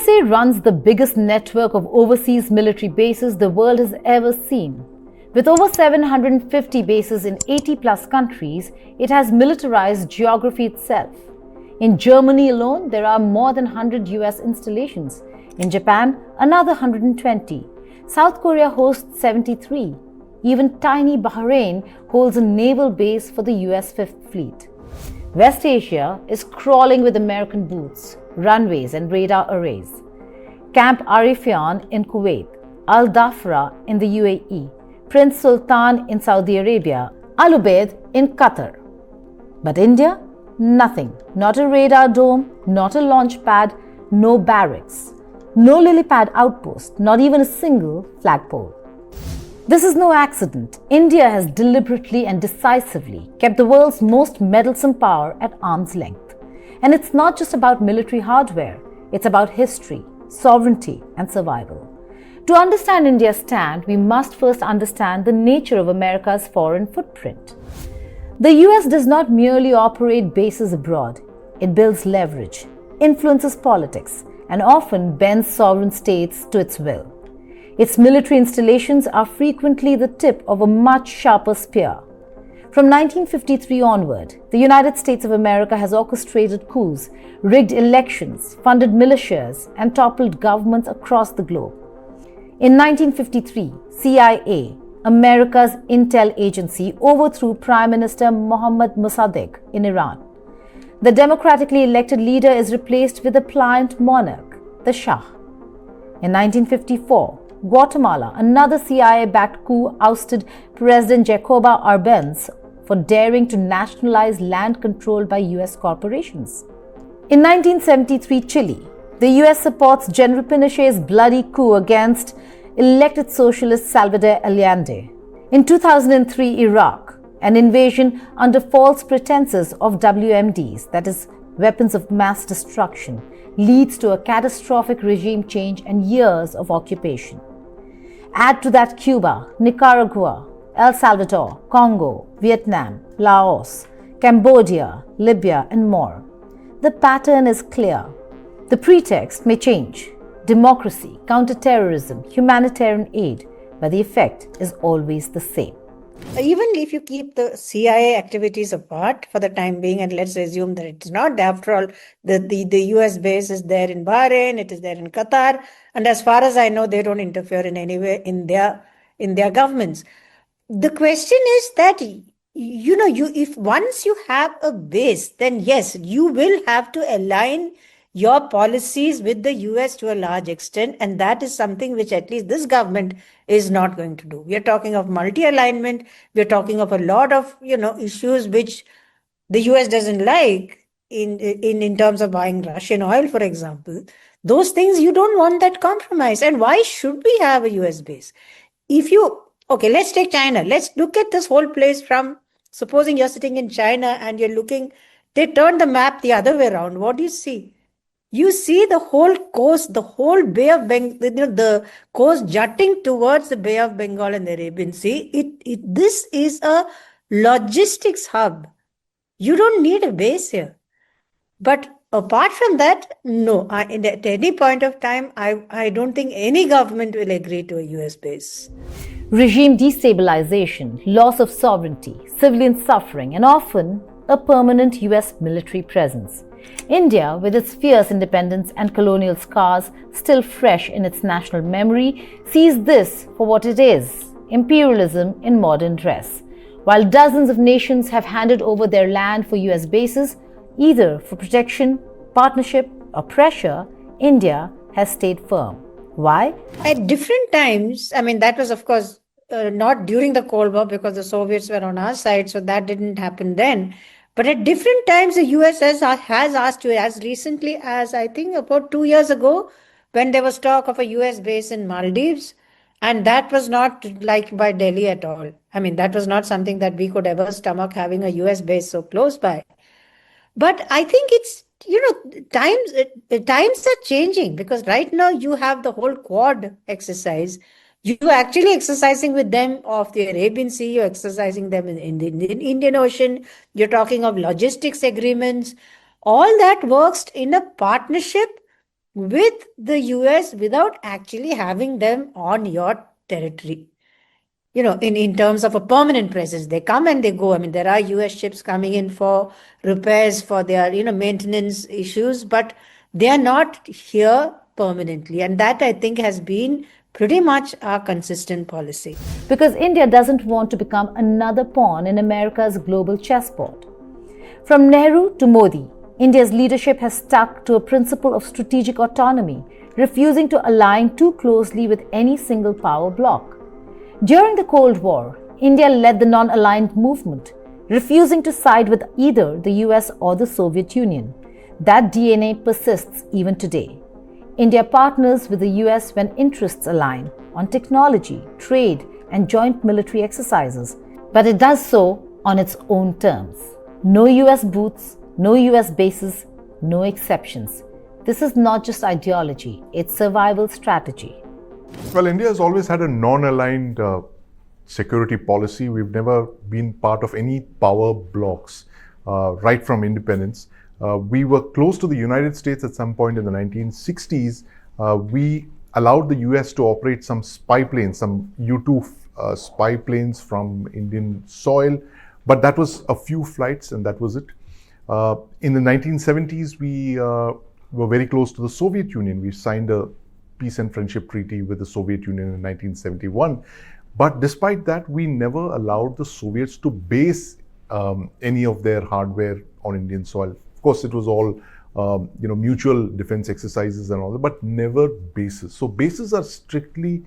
USA runs the biggest network of overseas military bases the world has ever seen. With over 750 bases in 80-plus countries, it has militarized geography itself. In Germany alone, there are more than 100 US installations. In Japan, another 120. South Korea hosts 73. Even tiny Bahrain holds a naval base for the US Fifth Fleet. West Asia is crawling with American boots, runways and radar arrays. Camp Arifjan in Kuwait, Al Dhafra in the UAE, Prince Sultan in Saudi Arabia, Al Ubaid in Qatar. But India? Nothing. Not a radar dome, not a launch pad, no barracks, no lily pad outpost, not even a single flagpole. This is no accident. India has deliberately and decisively kept the world's most meddlesome power at arm's length. And it's not just about military hardware, it's about history, sovereignty, and survival. To understand India's stand, we must first understand the nature of America's foreign footprint. The US does not merely operate bases abroad, it builds leverage, influences politics, and often bends sovereign states to its will. Its military installations are frequently the tip of a much sharper spear. From 1953 onward, the United States of America has orchestrated coups, rigged elections, funded militias, and toppled governments across the globe. In 1953, CIA, America's intel agency, overthrew Prime Minister Mohammad Mossadegh in Iran. The democratically elected leader is replaced with a pliant monarch, the Shah. In 1954, Guatemala, another CIA-backed coup, ousted President Jacobo Arbenz for daring to nationalize land controlled by US corporations. In 1973 Chile, the US supports General Pinochet's bloody coup against elected socialist Salvador Allende. In 2003 Iraq, an invasion under false pretenses of WMDs, that is, weapons of mass destruction, leads to a catastrophic regime change and years of occupation. Add to that Cuba, Nicaragua, El Salvador, Congo, Vietnam, Laos, Cambodia, Libya, and more. The pattern is clear. The pretext may change: democracy, counterterrorism, humanitarian aid, but the effect is always the same. Even if you keep the CIA activities apart for the time being, and let's assume that it's not, after all, the US base is there in Bahrain, it is there in Qatar, and as far as I know, they don't interfere in any way in their governments. The question is that, if once you have a base, then yes, you will have to align your policies with the US to a large extent, and that is something which at least this government is not going to do. We are talking of multi-alignment, we are talking of a lot of issues which the US doesn't like in terms of buying Russian oil, for example. Those things, you don't want that compromise. And why should we have a US base? Let's take China. Let's look at this whole place from, supposing you're sitting in China and you're looking, they turned the map the other way around. What do you see? You see the whole coast, the whole Bay of Bengal, the coast jutting towards the Bay of Bengal and the Arabian Sea. This is a logistics hub. You don't need a base here. But apart from that, no. At any point of time, I don't think any government will agree to a US base. Regime destabilization, loss of sovereignty, civilian suffering, and often a permanent US military presence. India, with its fierce independence and colonial scars still fresh in its national memory, sees this for what it is: imperialism in modern dress. While dozens of nations have handed over their land for US bases, either for protection, partnership, or pressure, India has stayed firm. Why? At different times, that was, of course, not during the Cold War, because the Soviets were on our side, so that didn't happen then. But at different times, the US has asked you, as recently as I think about 2 years ago, when there was talk of a US base in Maldives, and that was not liked by Delhi at all. That was not something that we could ever stomach, having a US base so close by. But I think it's, times are changing, because right now you have the whole Quad exercise. You're actually exercising with them off the Arabian Sea, you're exercising them in the Indian Ocean, you're talking of logistics agreements. All that works in a partnership with the US without actually having them on your territory. In terms of a permanent presence, they come and they go. I mean, there are US ships coming in for repairs for their, maintenance issues, but they are not here permanently. And that, I think, has been pretty much our consistent policy. Because India doesn't want to become another pawn in America's global chessboard. From Nehru to Modi, India's leadership has stuck to a principle of strategic autonomy, refusing to align too closely with any single power bloc. During the Cold War, India led the non-aligned movement, refusing to side with either the US or the Soviet Union. That DNA persists even today. India partners with the US when interests align on technology, trade, and joint military exercises, but it does so on its own terms. No US booths, no US bases, no exceptions. This is not just ideology, it's survival strategy. Well, India has always had a non-aligned security policy. We've never been part of any power blocs right from independence. We were close to the United States at some point in the 1960s. We allowed the US to operate some spy planes, some U-2 spy planes from Indian soil, but that was a few flights and that was it. In the 1970s, we were very close to the Soviet Union. We signed a Peace and Friendship Treaty with the Soviet Union in 1971. But despite that, we never allowed the Soviets to base any of their hardware on Indian soil. Of course, it was all mutual defense exercises and all that, but never bases. So bases are strictly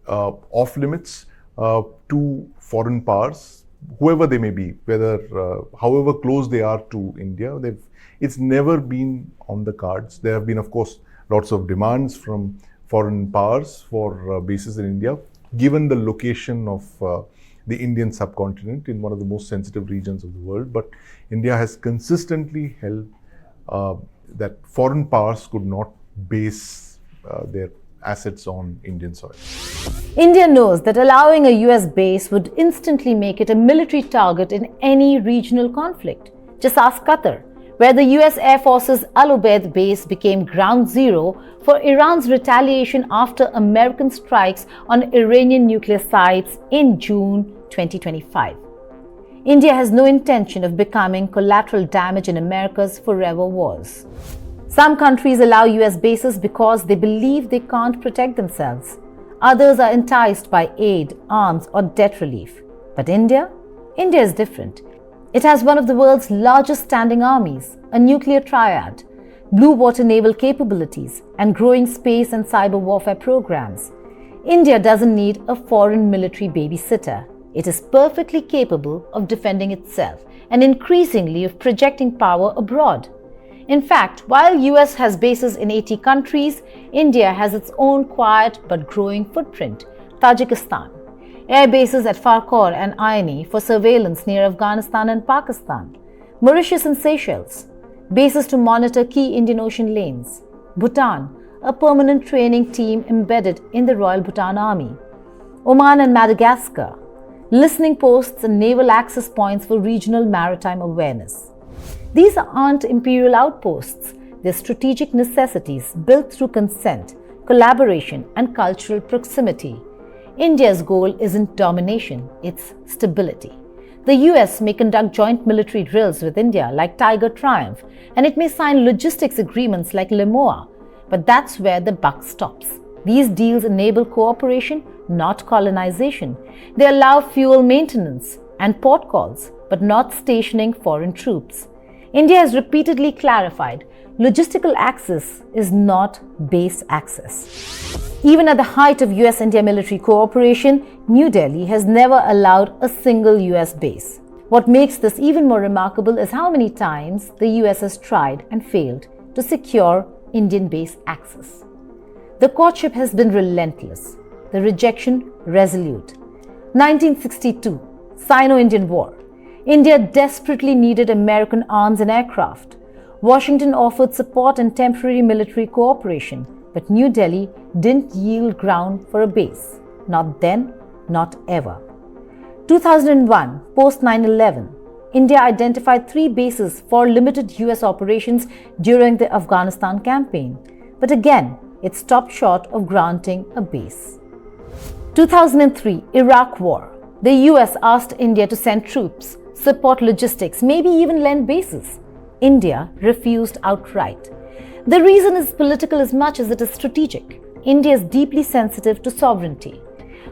off limits to foreign powers, whoever they may be, whether however close they are to India. It's never been on the cards. There have been, of course, lots of demands from foreign powers for bases in India, given the location of the Indian subcontinent in one of the most sensitive regions of the world. But India has consistently held that foreign powers could not base their assets on Indian soil. India knows that allowing a US base would instantly make it a military target in any regional conflict. Just ask Qatar, where the US Air Force's Al Ubaid base became ground zero for Iran's retaliation after American strikes on Iranian nuclear sites in June 2025. India has no intention of becoming collateral damage in America's forever wars. Some countries allow US bases because they believe they can't protect themselves. Others are enticed by aid, arms, or debt relief. But India is different. It has one of the world's largest standing armies, a nuclear triad, blue water naval capabilities, and growing space and cyber warfare programs. India doesn't need a foreign military babysitter. It is perfectly capable of defending itself and increasingly of projecting power abroad. In fact, while US has bases in 80 countries, India has its own quiet but growing footprint, Tajikistan. Air bases at Farkhor and Aini for surveillance near Afghanistan and Pakistan. Mauritius and Seychelles. Bases to monitor key Indian Ocean lanes. Bhutan, a permanent training team embedded in the Royal Bhutan Army. Oman and Madagascar. Listening posts and naval access points for regional maritime awareness. These aren't imperial outposts. They're strategic necessities built through consent, collaboration, and cultural proximity. India's goal isn't domination, it's stability. The US may conduct joint military drills with India like Tiger Triumph, and it may sign logistics agreements like LEMOA, but that's where the buck stops. These deals enable cooperation, not colonization. They allow fuel maintenance and port calls, but not stationing foreign troops. India has repeatedly clarified logistical access is not base access. Even at the height of US-India military cooperation, New Delhi has never allowed a single US base. What makes this even more remarkable is how many times the US has tried and failed to secure Indian base access. The courtship has been relentless, the rejection resolute. 1962, Sino-Indian War. India desperately needed American arms and aircraft. Washington offered support and temporary military cooperation, but New Delhi didn't yield ground for a base. Not then, not ever. 2001, post 9/11, India identified 3 bases for limited US operations during the Afghanistan campaign. But again, it stopped short of granting a base. 2003 Iraq War. The US asked India to send troops, support logistics, maybe even lend bases. India refused outright. The reason is political as much as it is strategic. India is deeply sensitive to sovereignty.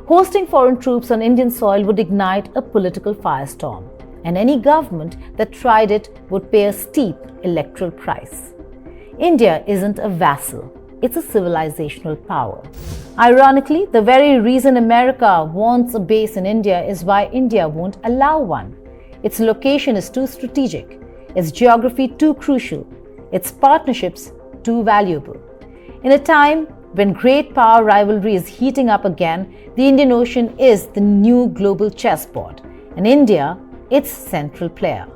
Hosting foreign troops on Indian soil would ignite a political firestorm, and any government that tried it would pay a steep electoral price. India isn't a vassal, it's a civilizational power. Ironically, the very reason America wants a base in India is why India won't allow one. Its location is too strategic, its geography too crucial, its partnerships too valuable. In a time when great power rivalry is heating up again, the Indian Ocean is the new global chessboard, and India its central player.